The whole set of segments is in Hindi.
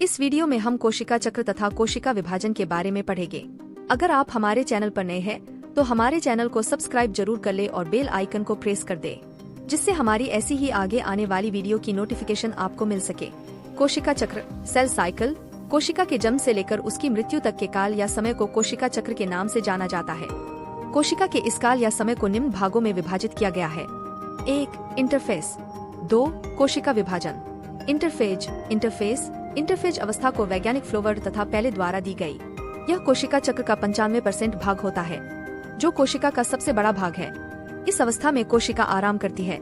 इस वीडियो में हम कोशिका चक्र तथा कोशिका विभाजन के बारे में पढ़ेंगे। अगर आप हमारे चैनल पर नए हैं तो हमारे चैनल को सब्सक्राइब जरूर कर ले और बेल आइकन को प्रेस कर दे, जिससे हमारी ऐसी ही आगे आने वाली वीडियो की नोटिफिकेशन आपको मिल सके। कोशिका चक्र, सेल साइकिल, कोशिका के जन्म से लेकर उसकी मृत्यु तक के काल या समय को कोशिका चक्र के नाम से जाना जाता है। कोशिका के इस काल या समय को निम्न भागों में विभाजित किया गया है। 1. इंटरफेस। 2. कोशिका विभाजन। इंटरफेज अवस्था को वैज्ञानिक फ्लोवर तथा पहले द्वारा दी गई। यह कोशिका चक्र का 95% भाग होता है, जो कोशिका का सबसे बड़ा भाग है। इस अवस्था में कोशिका आराम करती है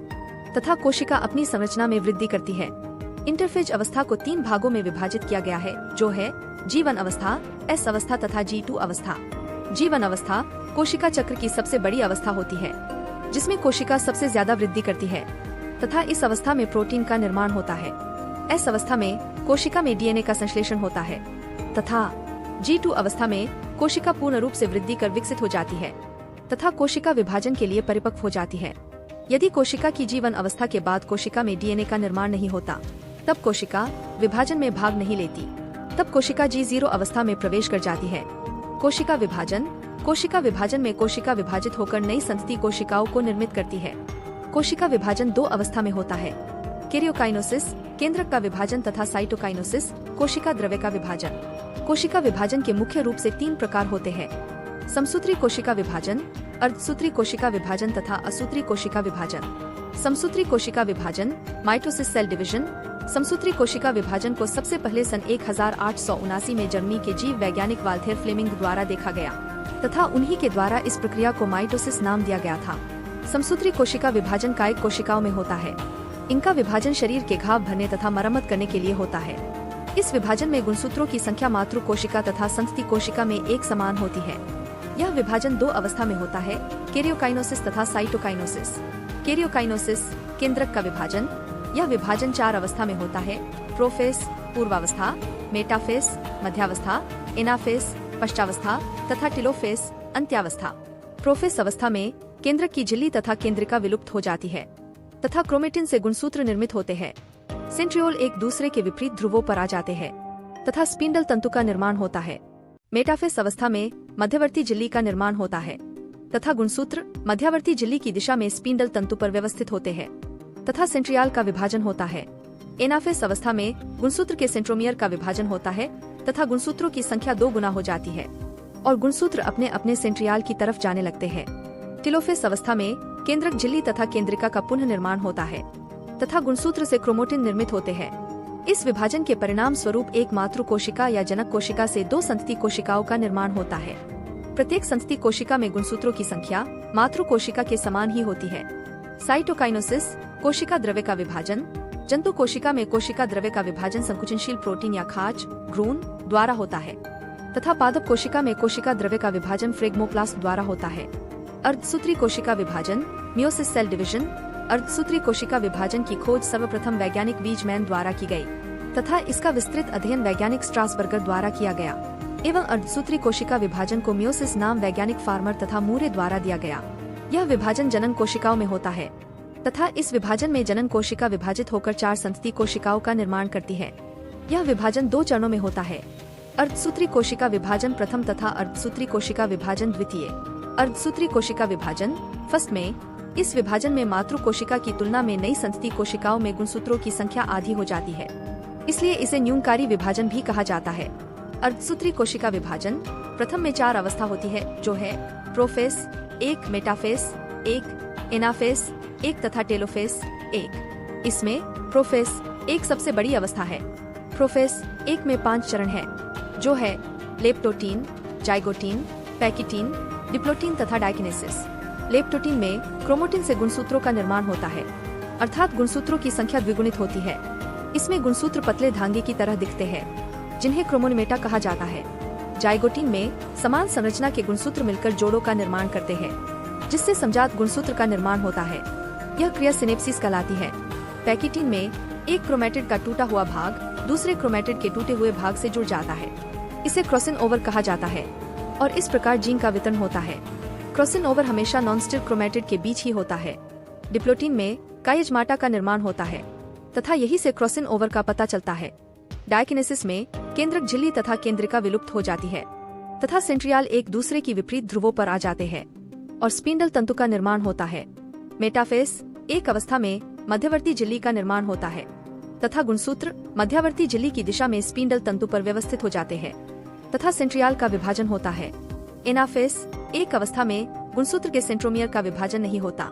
तथा कोशिका अपनी संरचना में वृद्धि करती है। इंटरफेज अवस्था को 3 भागों में विभाजित किया गया है, जो है G1 अवस्था, S अवस्था तथा G2 अवस्था। G1 अवस्था कोशिका चक्र की सबसे बड़ी अवस्था होती है, जिसमें कोशिका सबसे ज्यादा वृद्धि करती है तथा इस अवस्था में प्रोटीन का निर्माण होता है। S अवस्था में कोशिका में DNA का संश्लेषण होता है तथा G2 अवस्था में कोशिका पूर्ण रूप से वृद्धि कर विकसित हो जाती है तथा कोशिका विभाजन के लिए परिपक्व हो जाती है। यदि कोशिका की G1 अवस्था के बाद कोशिका में DNA का निर्माण नहीं होता, तब कोशिका विभाजन में भाग नहीं लेती। तब कोशिका G0 अवस्था में प्रवेश कर जाती है। कोशिका विभाजन में कोशिका विभाजित होकर नई संतति कोशिकाओं को निर्मित करती है। कोशिका विभाजन 2 अवस्था में होता है, कैरियोकाइनोसिस, केंद्रक का विभाजन तथा साइटोकाइनोसिस, कोशिका द्रव्य का विभाजन। कोशिका विभाजन के मुख्य रूप से 3 प्रकार होते हैं: समसूत्री कोशिका विभाजन, अर्धसूत्री कोशिका विभाजन तथा असूत्री कोशिका विभाजन। समसूत्री कोशिका विभाजन, माइटोसिस सेल डिवीजन। समसूत्री कोशिका विभाजन को सबसे पहले सन 1879 में जर्मनी के जीव वैज्ञानिक वाल्थेर फ्लेमिंग द्वारा देखा गया तथा उन्हीं के द्वारा इस प्रक्रिया को माइटोसिस नाम दिया गया था। समसूत्री कोशिका विभाजन कायिक कोशिकाओं में होता है। इनका विभाजन शरीर के घाव भरने तथा मरम्मत करने के लिए होता है। इस विभाजन में गुणसूत्रों की संख्या मातृ कोशिका तथा संतति कोशिका में एक समान होती है। यह विभाजन 2 अवस्था में होता है, कैरियोकाइनोसिस तथा साइटोकाइनोसिस। कैरियोकाइनोसिस, केंद्रक का विभाजन। यह विभाजन 4 अवस्था में होता है: प्रोफेस, पूर्वावस्था; मेटाफेस, मध्यावस्था; एनाफेस, पश्चावस्था तथा टेलोफेस, अंत्यावस्था। प्रोफेस अवस्था में केंद्रक की झिल्ली तथा केंद्रिका विलुप्त हो जाती है तथा क्रोमेटिन से गुणसूत्र निर्मित होते हैं। सेंट्रियोल एक दूसरे के विपरीत ध्रुवों पर आ जाते हैं तथा स्पिंडल तंतु का निर्माण होता है। मेटाफेस अवस्था में मध्यवर्ती झिल्ली का निर्माण होता है तथा गुणसूत्र मध्यवर्ती झिल्ली की दिशा में स्पिंडल तंतु पर व्यवस्थित होते हैं तथा सेंट्रियाल का विभाजन होता है। एनाफेस अवस्था में गुणसूत्र के सेंट्रोमियर का विभाजन होता है तथा गुणसूत्रों की संख्या 2 गुना हो जाती है और गुणसूत्र अपने अपने सेंट्रियाल की तरफ जाने लगते हैं। टेलोफेस अवस्था में केंद्रक झिल्ली तथा केंद्रिका का पुनः निर्माण होता है तथा गुणसूत्र से क्रोमोटिन निर्मित होते हैं। इस विभाजन के परिणाम स्वरूप एक मातृ कोशिका या जनक कोशिका से 2 संतति कोशिकाओं का निर्माण होता है। प्रत्येक संतति कोशिका में गुणसूत्रों की संख्या मातृ कोशिका के समान ही होती है। साइटोकाइनोसिस, कोशिका द्रव्य का विभाजन। जंतु कोशिका में कोशिका द्रव्य का विभाजन संकुचनशील प्रोटीन या खाज, भ्रूण द्वारा होता है तथा पादप कोशिका में कोशिका द्रव्य का विभाजन फ्रेगमोप्लास्ट द्वारा होता है। अर्धसूत्री कोशिका विभाजन, मियोसिस सेल डिवीजन। अर्धसूत्री कोशिका विभाजन की खोज सर्वप्रथम वैज्ञानिक वीजमैन द्वारा की गई तथा इसका विस्तृत अध्ययन वैज्ञानिक स्ट्रासबर्गर द्वारा किया गया एवं अर्धसूत्री कोशिका विभाजन को मियोसिस नाम वैज्ञानिक फार्मर तथा मूरे द्वारा दिया गया। यह विभाजन जनन कोशिकाओं में होता है तथा इस विभाजन में जनन कोशिका विभाजित होकर 4 संतति कोशिकाओं का निर्माण करती है। यह विभाजन 2 चरणों में होता है: अर्धसूत्री कोशिका विभाजन प्रथम तथा अर्धसूत्री कोशिका विभाजन द्वितीय। अर्धसूत्री कोशिका विभाजन फर्स्ट में इस विभाजन में मातृ कोशिका की तुलना में नई संतति कोशिकाओं में गुणसूत्रों की संख्या आधी हो जाती है, इसलिए इसे न्यूनकारी विभाजन भी कहा जाता है। अर्धसूत्री कोशिका विभाजन प्रथम में 4 अवस्था होती है, जो है प्रोफेस 1, मेटाफेस 1, एनाफेस 1 तथा टेलोफेस 1। इसमें प्रोफेस 1 सबसे बड़ी अवस्था है। प्रोफेस 1 में 5 चरण है, जो है लेप्टोटीन, जाइगोटीन, पैकिटीन, डिप्लोटीन तथा डायकिनेसिस। लेप्टोटीन में क्रोमोटिन से गुणसूत्रों का निर्माण होता है, अर्थात गुणसूत्रों की संख्या द्विगुणित होती है। इसमें गुणसूत्र पतले धागे की तरह दिखते हैं, जिन्हें क्रोमोनिमेटा कहा जाता है। जाइगोटीन में समान संरचना के गुणसूत्र मिलकर जोड़ों का निर्माण करते हैं, जिससे समजात गुणसूत्र का निर्माण होता है। यह क्रिया सिनेप्सिस कहलाती है। पैकिटीन में एक क्रोमेटिड का टूटा हुआ भाग दूसरे क्रोमेटिड के टूटे हुए भाग से जुड़ जाता है। इसे क्रॉसिंग ओवर कहा जाता है और इस प्रकार जीन का वितरण होता है। क्रॉसिंग ओवर हमेशा नॉन-स्टिर क्रोमेटिड के बीच ही होता है। डिप्लोटीन में काइजमाटा का निर्माण होता है तथा यही से क्रॉसिंग ओवर का पता चलता है। डायकिनेसिस में केंद्रक झिल्ली तथा केंद्रिका विलुप्त हो जाती है तथा सेंट्रियाल एक दूसरे की विपरीत ध्रुवों पर आ जाते हैं और स्पिंडल तंतु का निर्माण होता है। मेटाफेस एक अवस्था में मध्यवर्ती झिल्ली का निर्माण होता है तथा गुणसूत्र मध्यवर्ती झिल्ली की दिशा में स्पिंडल तंतु पर व्यवस्थित हो जाते हैं तथा सेंट्रियाल का विभाजन होता है। एनाफेस एक अवस्था में गुणसूत्र के सेंट्रोमियर का विभाजन नहीं होता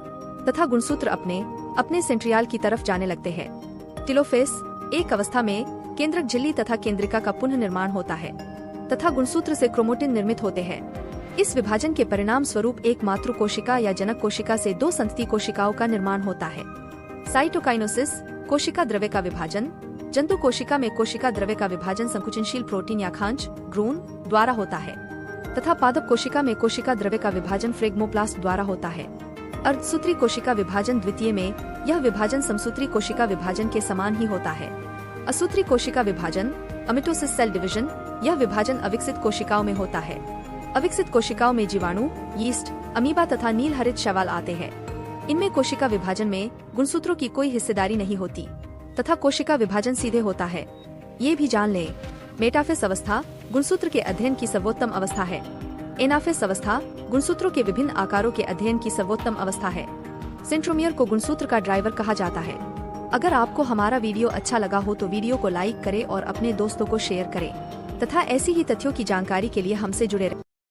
तथा गुणसूत्र अपने सेंट्रियाल की तरफ जाने लगते हैं। टेलोफेस एक अवस्था में केंद्रक झिल्ली तथा केंद्रिका का पुनः निर्माण होता है तथा गुणसूत्र से क्रोमोटिन निर्मित होते हैं। इस विभाजन के परिणाम स्वरूप एक मातृ कोशिका या जनक कोशिका से 2 संतति कोशिकाओं का निर्माण होता है। साइटोकाइनोसिस कोशिका द्रव्य का विभाजन जंतु कोशिका में कोशिका द्रव्य का विभाजन संकुचनशील प्रोटीन या खांच भ्रूण द्वारा होता है तथा पादप कोशिका में कोशिका द्रव्य का विभाजन फ्रेगमोप्लास्ट द्वारा होता है। अर्धसूत्री कोशिका विभाजन द्वितीय में यह विभाजन समसूत्री कोशिका विभाजन के समान ही होता है। असूत्री कोशिका विभाजन अमिटोसिस सेल डिवीजन यह विभाजन अविकसित कोशिकाओं में होता है। अविकसित कोशिकाओं में जीवाणु यीस्ट अमीबा तथा नील हरित शैवाल आते हैं। इनमें कोशिका विभाजन में गुणसूत्रों की कोई हिस्सेदारी नहीं होती तथा कोशिका विभाजन सीधे होता है। ये भी जान लें, मेटाफेस अवस्था गुणसूत्र के अध्ययन की सर्वोत्तम अवस्था है। एनाफेस अवस्था गुणसूत्रों के विभिन्न आकारों के अध्ययन की सर्वोत्तम अवस्था है। सेंट्रोमियर को गुणसूत्र का ड्राइवर कहा जाता है। अगर आपको हमारा वीडियो अच्छा लगा हो तो वीडियो को लाइक करें और अपने दोस्तों को शेयर करें तथा ऐसी ही तथ्यों की जानकारी के लिए हमसे जुड़े रहें।